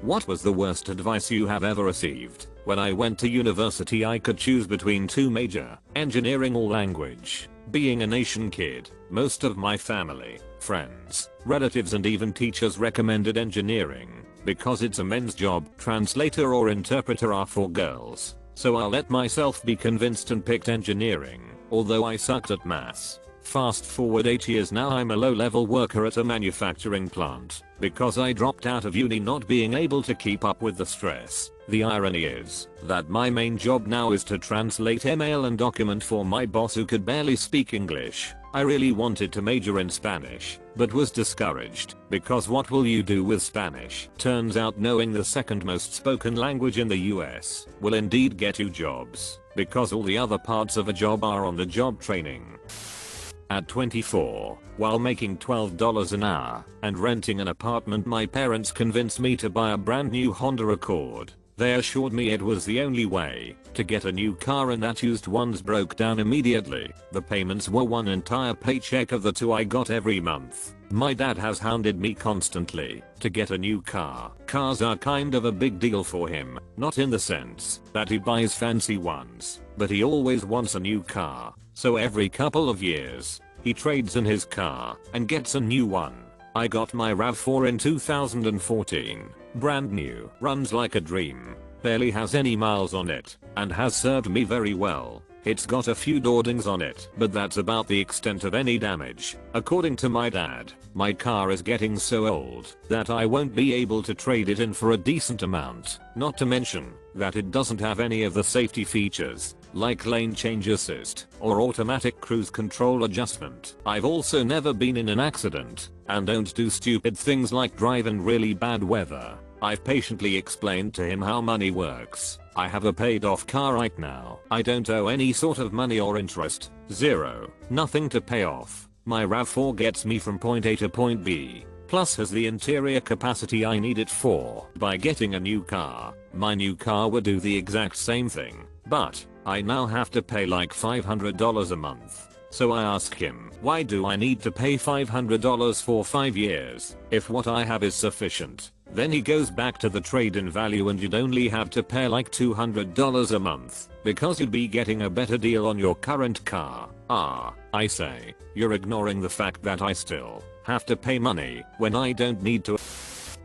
What was the worst advice you have ever received? When I went to university I could choose between two major, engineering or language. Being a nation kid, most of my family, friends, relatives and even teachers recommended engineering because it's a men's job. Translator or interpreter are for girls. So I let myself be convinced and picked engineering, although I sucked at maths. Fast forward 8 years now, I'm a low-level worker at a manufacturing plant because I dropped out of uni not being able to keep up with the stress. The irony is that my main job now is to translate email and document for my boss who could barely speak English. I really wanted to major in Spanish, but was discouraged because what will you do with Spanish? Turns out knowing the second most spoken language in the US will indeed get you jobs because all the other parts of a job are on the job training. At 24, while making $12 an hour and renting an apartment, my parents convinced me to buy a brand new Honda Accord. They assured me it was the only way to get a new car and that used ones broke down immediately. The payments were one entire paycheck of the two I got every month. My dad has hounded me constantly to get a new car. Cars are kind of a big deal for him, not in the sense that he buys fancy ones, but he always wants a new car. So every couple of years, he trades in his car and gets a new one. I got my RAV4 in 2014. Brand new. Runs like a dream. Barely has any miles on it and has served me very well. It's got a few dordings on it, but that's about the extent of any damage. According to my dad, my car is getting so old that I won't be able to trade it in for a decent amount. Not to mention that it doesn't have any of the safety features like lane change assist or automatic cruise control adjustment. I've also never been in an accident and don't do stupid things like drive in really bad weather. I've patiently explained to him how money works. I have a paid off car right now. I don't owe any sort of money or interest. Zero. Nothing to pay off. My RAV4 gets me from point A to point B. Plus has the interior capacity I need it for. By getting a new car, my new car would do the exact same thing, but I now have to pay like $500 a month. So I ask him, why do I need to pay $500 for 5 years if what I have is sufficient? Then he goes back to the trade-in value and you'd only have to pay like $200 a month because you'd be getting a better deal on your current car. I say, you're ignoring the fact that I still have to pay money when I don't need to.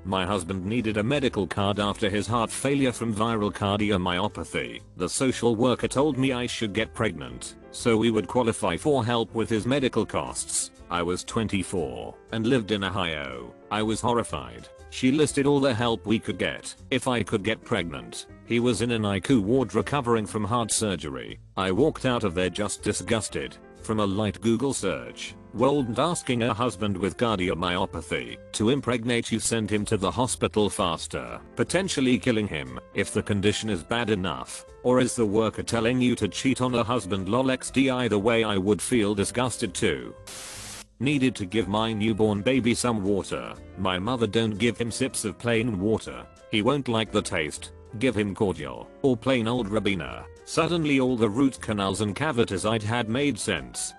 My husband needed a medical card after his heart failure from viral cardiomyopathy. The social worker told me I should get pregnant so we would qualify for help with his medical costs. I was 24 and lived in Ohio. I was horrified. She listed all the help we could get if I could get pregnant. He was in an ICU ward recovering from heart surgery. I walked out of there just disgusted. From a light Google search, wasn't asking a husband with cardiomyopathy to impregnate you send him to the hospital faster, potentially killing him if the condition is bad enough. Or is the worker telling you to cheat on a husband? Lol XD. Either way I would feel disgusted too. Needed to give my newborn baby some water. My mother don't give him sips of plain water. He won't like the taste. Give him cordial or plain old Ribena. Suddenly all the root canals and cavities I'd had made sense.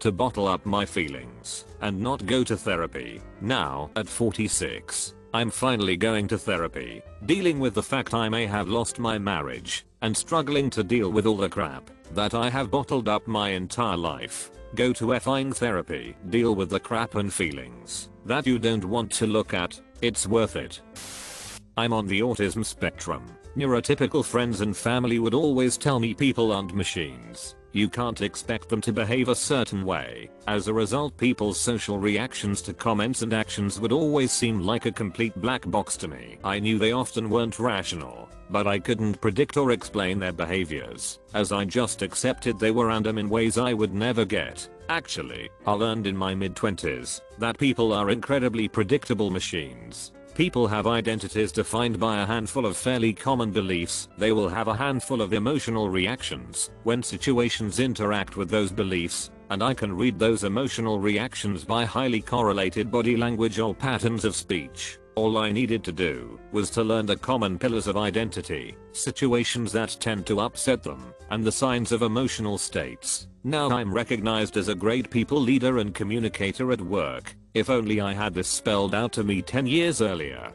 To bottle up my feelings and not go to therapy. Now, at 46, I'm finally going to therapy, dealing with the fact I may have lost my marriage and struggling to deal with all the crap that I have bottled up my entire life. Go to effing therapy. Deal with the crap and feelings that you don't want to look at. It's worth it. I'm on the autism spectrum. Neurotypical friends and family would always tell me people aren't machines. You can't expect them to behave a certain way. As a result, people's social reactions to comments and actions would always seem like a complete black box to me. I knew they often weren't rational, but I couldn't predict or explain their behaviors, as I just accepted they were random in ways I would never get. Actually, I learned in my mid-20s that people are incredibly predictable machines. People have identities defined by a handful of fairly common beliefs. They will have a handful of emotional reactions when situations interact with those beliefs, and I can read those emotional reactions by highly correlated body language or patterns of speech. All I needed to do was to learn the common pillars of identity, situations that tend to upset them, and the signs of emotional states. Now I'm recognized as a great people leader and communicator at work. If only I had this spelled out to me 10 years earlier.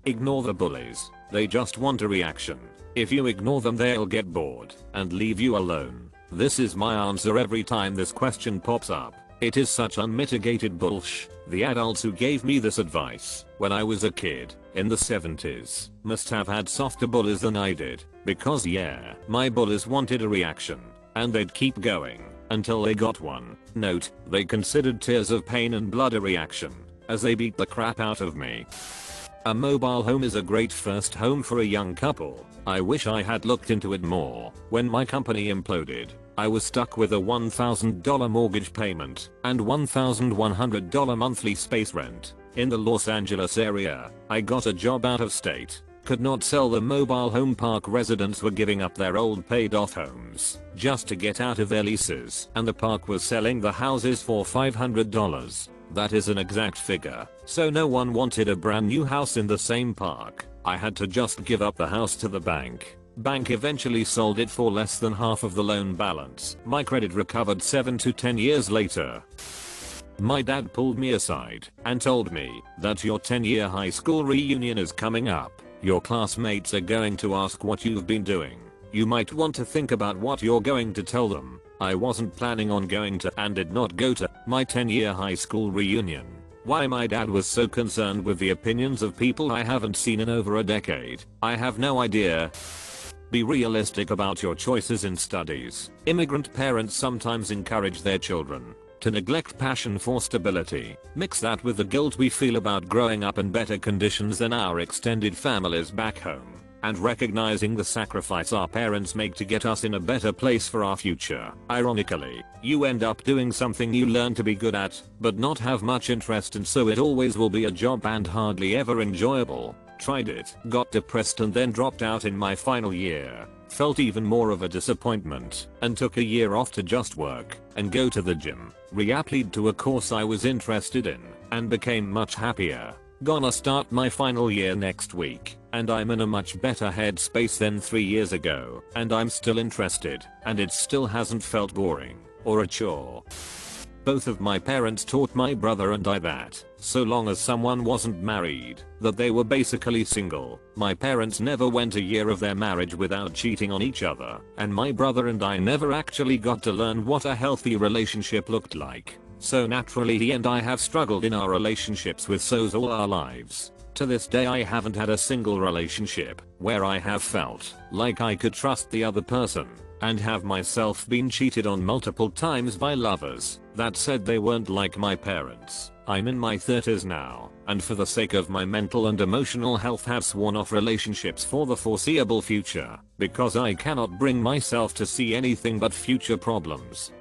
Ignore the bullies. They just want a reaction. If you ignore them, they'll get bored and leave you alone. This is my answer every time this question pops up. It is such unmitigated bullsh. The adults who gave me this advice when I was a kid in the 70s must have had softer bullies than I did, because yeah, my bullies wanted a reaction and they'd keep going until they got one. Note, they considered tears of pain and blood a reaction as they beat the crap out of me. A mobile home is a great first home for a young couple. I wish I had looked into it more. When my company imploded, I was stuck with a $1,000 mortgage payment and $1,100 monthly space rent. In the Los Angeles area, I got a job out of state. Could not sell the mobile home park. Residents were giving up their old paid off homes just to get out of their leases, and the park was selling the houses for $500. That is an exact figure. So no one wanted a brand new house in the same park. I had to just give up the house to the bank. Bank eventually sold it for less than half of the loan balance. My credit recovered 7 to 10 years later. My dad pulled me aside and told me that your 10-year high school reunion is coming up. Your classmates are going to ask what you've been doing. You might want to think about what you're going to tell them. I wasn't planning on going to and did not go to my 10-year high school reunion. Why my dad was so concerned with the opinions of people I haven't seen in over a decade, I have no idea. Be realistic about your choices in studies. Immigrant parents sometimes encourage their children to neglect passion for stability. Mix that with the guilt we feel about growing up in better conditions than our extended families back home, and recognizing the sacrifice our parents make to get us in a better place for our future. Ironically, you end up doing something you learn to be good at, but not have much interest in, so it always will be a job and hardly ever enjoyable. Tried it, got depressed and then dropped out in my final year. Felt even more of a disappointment and took a year off to just work and go to the gym. Re-applied to a course I was interested in and became much happier. Gonna start my final year next week and I'm in a much better headspace than 3 years ago, and I'm still interested and it still hasn't felt boring or a chore. Both of my parents taught my brother and I that, so long as someone wasn't married, that they were basically single. My parents never went a year of their marriage without cheating on each other, and my brother and I never actually got to learn what a healthy relationship looked like. So naturally he and I have struggled in our relationships with so's all our lives. To this day I haven't had a single relationship where I have felt like I could trust the other person, and have myself been cheated on multiple times by lovers. That said, they weren't like my parents. I'm in my 30s now, and for the sake of my mental and emotional health have sworn off relationships for the foreseeable future, because I cannot bring myself to see anything but future problems.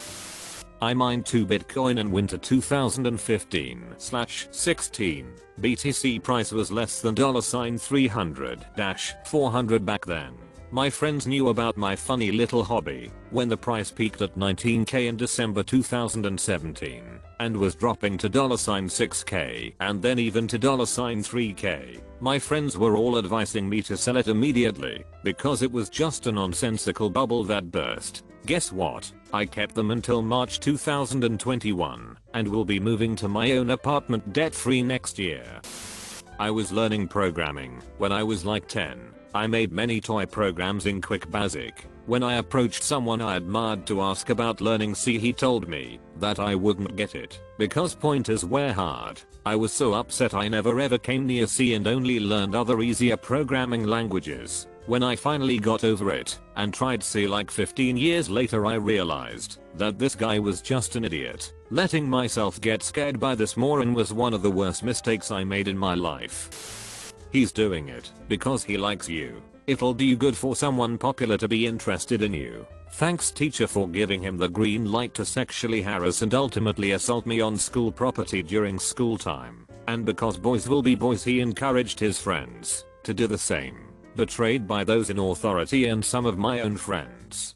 I mined 2 Bitcoin in winter 2015/16. BTC price was less than $300-400 back then. My friends knew about my funny little hobby when the price peaked at $19K in December 2017 and was dropping to $6K and then even to $3K. My friends were all advising me to sell it immediately because it was just a nonsensical bubble that burst. Guess what? I kept them until March 2021 and will be moving to my own apartment debt-free next year. I was learning programming when I was like 10. I made many toy programs in Quick Basic. When I approached someone I admired to ask about learning C, he told me that I wouldn't get it because pointers were hard. I was so upset I never ever came near C and only learned other easier programming languages. When I finally got over it and tried C like 15 years later, I realized that this guy was just an idiot. Letting myself get scared by this moron was one of the worst mistakes I made in my life. He's doing it because he likes you. It'll do good for someone popular to be interested in you. Thanks teacher for giving him the green light to sexually harass and ultimately assault me on school property during school time. And because boys will be boys, he encouraged his friends to do the same. Betrayed by those in authority and some of my own friends.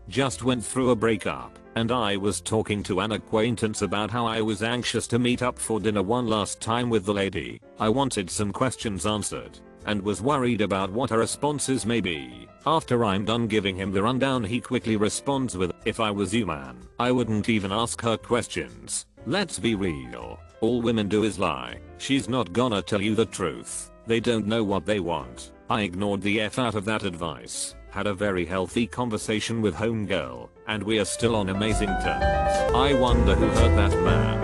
Just went through a breakup, and I was talking to an acquaintance about how I was anxious to meet up for dinner one last time with the lady. I wanted some questions answered and was worried about what her responses may be. After I'm done giving him the rundown, he quickly responds with, "If I was you, man, I wouldn't even ask her questions. Let's be real. All women do is lie. She's not gonna tell you the truth." They don't know what they want. I ignored the F out of that advice, had a very healthy conversation with homegirl, and we are still on amazing terms. I wonder who hurt that man.